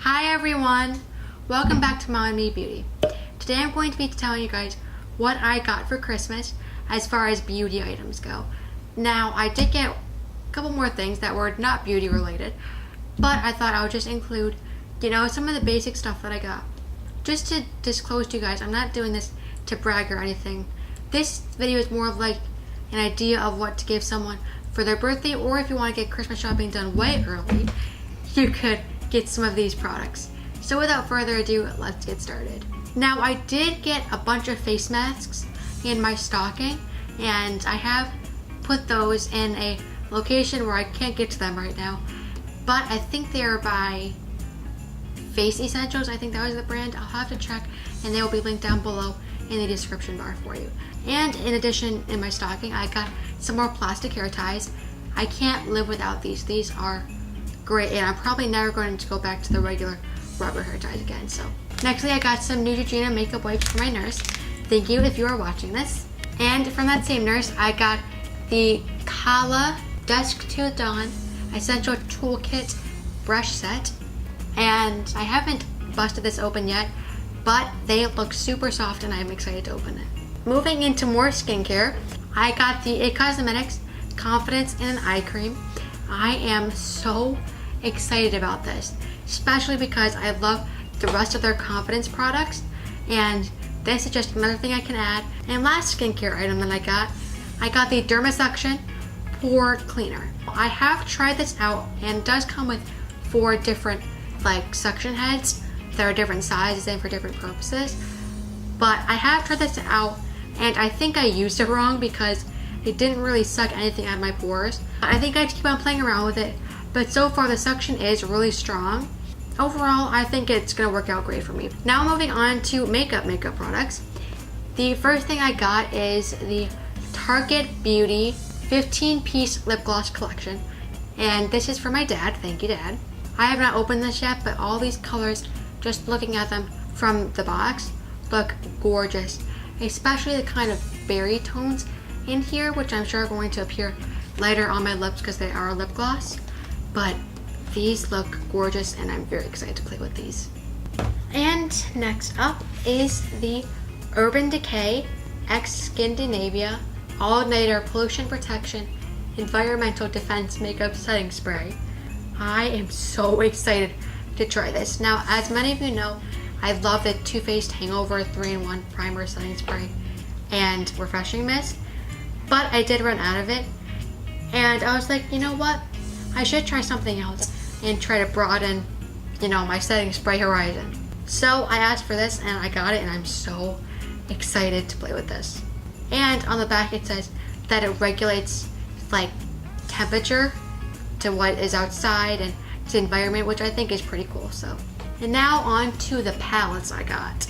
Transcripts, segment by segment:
Hi everyone! Welcome back to Mom and Me Beauty. Today I'm going to be telling you guys what I got for Christmas as far as beauty items go. Now, I did get a couple more things that were not beauty related, but I thought I would just include, some of the basic stuff that I got. Just to disclose to you guys, I'm not doing this to brag or anything. This video is more of like an idea of what to give someone for their birthday, or if you want to get Christmas shopping done way early, you could get some of these products. So without further ado, let's get started. Now, I did get a bunch of face masks in my stocking, and I have put those in a location where I can't get to them right now, but I think they are by Face Essentials. I think that was the brand. I'll have to check, and they will be linked down below in the description bar for you. And in addition, in my stocking, I got some more plastic hair ties. I can't live without these. These are great, and I'm probably never going to go back to the regular rubber hair ties again. So nextly, I got some Neutrogena makeup wipes for my nurse. Thank you if you are watching this. And from that same nurse, I got the Cala Dusk to Dawn Essential Toolkit brush set, and I haven't busted this open yet, but they look super soft and I'm excited to open it. Moving into more skincare, I got the It Cosmetics Confidence in an Eye Cream. I am so excited about this, especially because I love the rest of their Confidence products, and this is just another thing I can add. And last skincare item that I got the DermaSuction Pore Cleaner. I have tried this out, and it does come with 4 different suction heads that are different sizes and for different purposes. But I have tried this out, and I think I used it wrong because it didn't really suck anything out of my pores. I think I have to keep on playing around with it, but so far the suction is really strong. Overall, I think it's gonna work out great for me. Now moving on to makeup products. The first thing I got is the Target Beauty 15-piece lip gloss collection, and this is for my dad. Thank you, Dad. I have not opened this yet, but all these colors, just looking at them from the box, look gorgeous, especially the kind of berry tones in here, which I'm sure are going to appear lighter on my lips because they are a lip gloss, but these look gorgeous and I'm very excited to play with these. And next up is the Urban Decay X Skindinavia All-Nighter Pollution Protection Environmental Defense Makeup Setting Spray. I am so excited to try this. Now, as many of you know, I love the Too Faced Hangover 3-in-1 Primer Setting Spray and Refreshing Mist, but I did run out of it, and I was like, you know what? I should try something else and try to broaden, my setting spray horizon. So I asked for this and I got it, and I'm so excited to play with this. And on the back it says that it regulates temperature to what is outside and to environment, which I think is pretty cool. So, and now on to the palettes I got.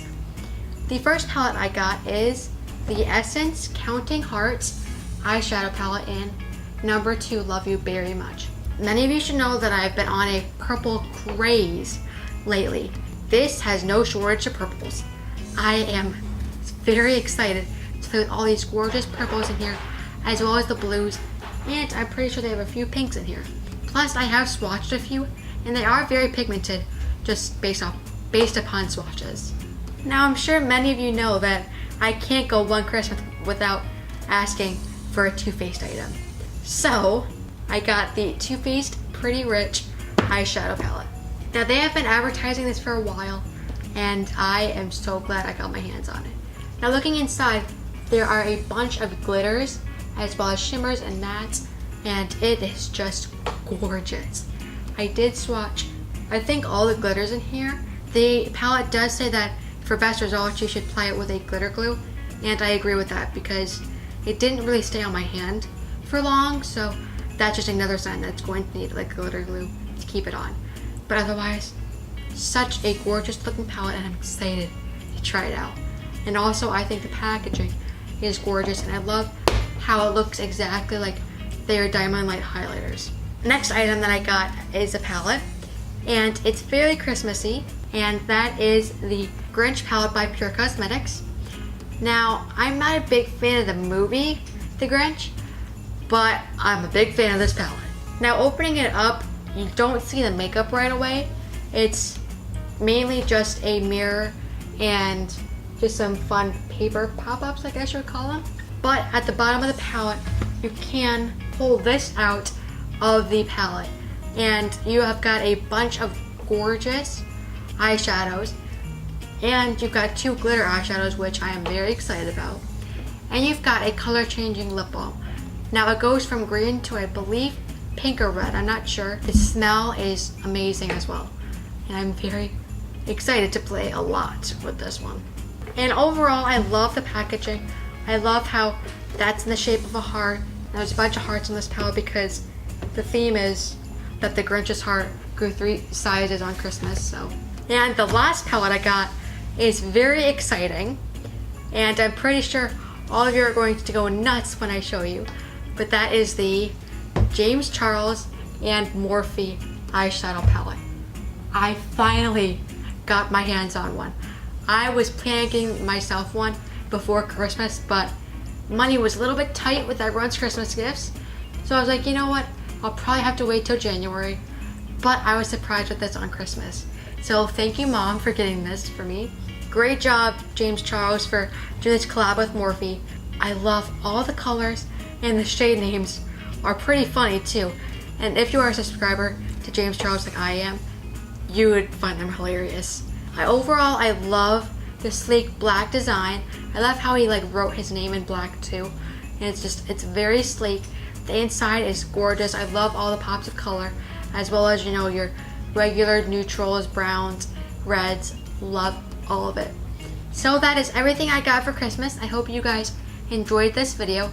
The first palette I got is the Essence Counting Hearts eyeshadow palette in number 2, Love You Very Much. Many of you should know that I've been on a purple craze lately. This has no shortage of purples. I am very excited to play with all these gorgeous purples in here, as well as the blues, and I'm pretty sure they have a few pinks in here. Plus, I have swatched a few, and they are very pigmented, just based upon swatches. Now, I'm sure many of you know that I can't go one Christmas without asking for a Too Faced item. So, I got the Too Faced Pretty Rich eyeshadow palette. Now, they have been advertising this for a while, and I am so glad I got my hands on it. Now, looking inside, there are a bunch of glitters, as well as shimmers and mattes, and it is just gorgeous. I did swatch, I think, all the glitters in here. The palette does say that for best results, you should apply it with a glitter glue, and I agree with that because it didn't really stay on my hand for long, so that's just another sign that it's going to need glitter glue to keep it on. But otherwise, such a gorgeous looking palette, and I'm excited to try it out. And also, I think the packaging is gorgeous, and I love how it looks exactly like their Diamond Light highlighters. Next item that I got is a palette, and it's very Christmassy, and that is the Grinch palette by Pure Cosmetics. Now, I'm not a big fan of the movie, The Grinch, but I'm a big fan of this palette. Now, opening it up, you don't see the makeup right away. It's mainly just a mirror and just some fun paper pop-ups, I guess you would call them. But at the bottom of the palette, you can pull this out of the palette, and you have got a bunch of gorgeous eyeshadows, and you've got 2 glitter eyeshadows, which I am very excited about, and you've got a color changing lip balm. Now it goes from green to, I believe, pink or red, I'm not sure. The smell is amazing as well, and I'm very excited to play a lot with this one. And overall, I love the packaging. I love how that's in the shape of a heart. And there's a bunch of hearts in this palette because the theme is that the Grinch's heart grew 3 sizes on Christmas. So, and the last palette I got is very exciting, and I'm pretty sure all of you are going to go nuts when I show you. But that is the James Charles and Morphe eyeshadow palette. I finally got my hands on one. I was planning myself one before Christmas, but money was a little bit tight with everyone's Christmas gifts. So I was like, you know what? I'll probably have to wait till January. But I was surprised with this on Christmas. So thank you, Mom, for getting this for me. Great job, James Charles, for doing this collab with Morphe. I love all the colors, and the shade names are pretty funny too. And if you are a subscriber to James Charles like I am, you would find them hilarious. Overall, I love the sleek black design. I love how he wrote his name in black too. And it's very sleek. The inside is gorgeous. I love all the pops of color, as well as, you know, your regular neutrals, browns, reds. Love all of it. So that is everything I got for Christmas. I hope you guys enjoyed this video.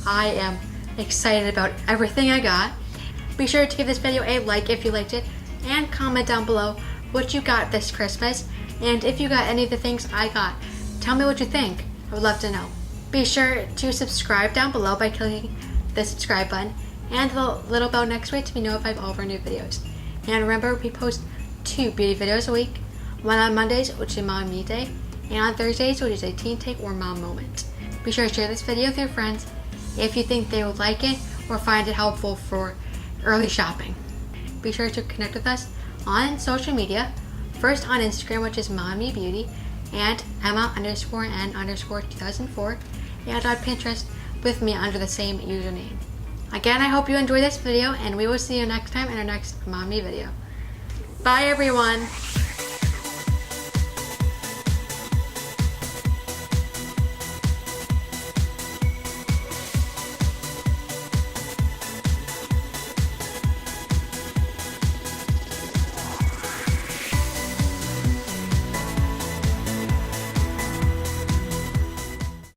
I am excited about everything I got. Be sure to give this video a like if you liked it, and comment down below what you got this Christmas, and if you got any of the things I got, tell me what you think. I would love to know. Be sure to subscribe down below by clicking the subscribe button and the little bell next to it to be notified of all of our new videos. And remember, we post 2 beauty videos a week, one on Mondays, which is Mom Me Day, and on Thursdays, which is a Teen Take or Mom Moment. Be sure to share this video with your friends if you think they would like it or find it helpful for early shopping. Be sure to connect with us on social media, first on Instagram, which is Mommy Beauty, and Emma_N_2004, and on Pinterest with me under the same username. Again, I hope you enjoyed this video, and we will see you next time in our next Mommy video. Bye everyone!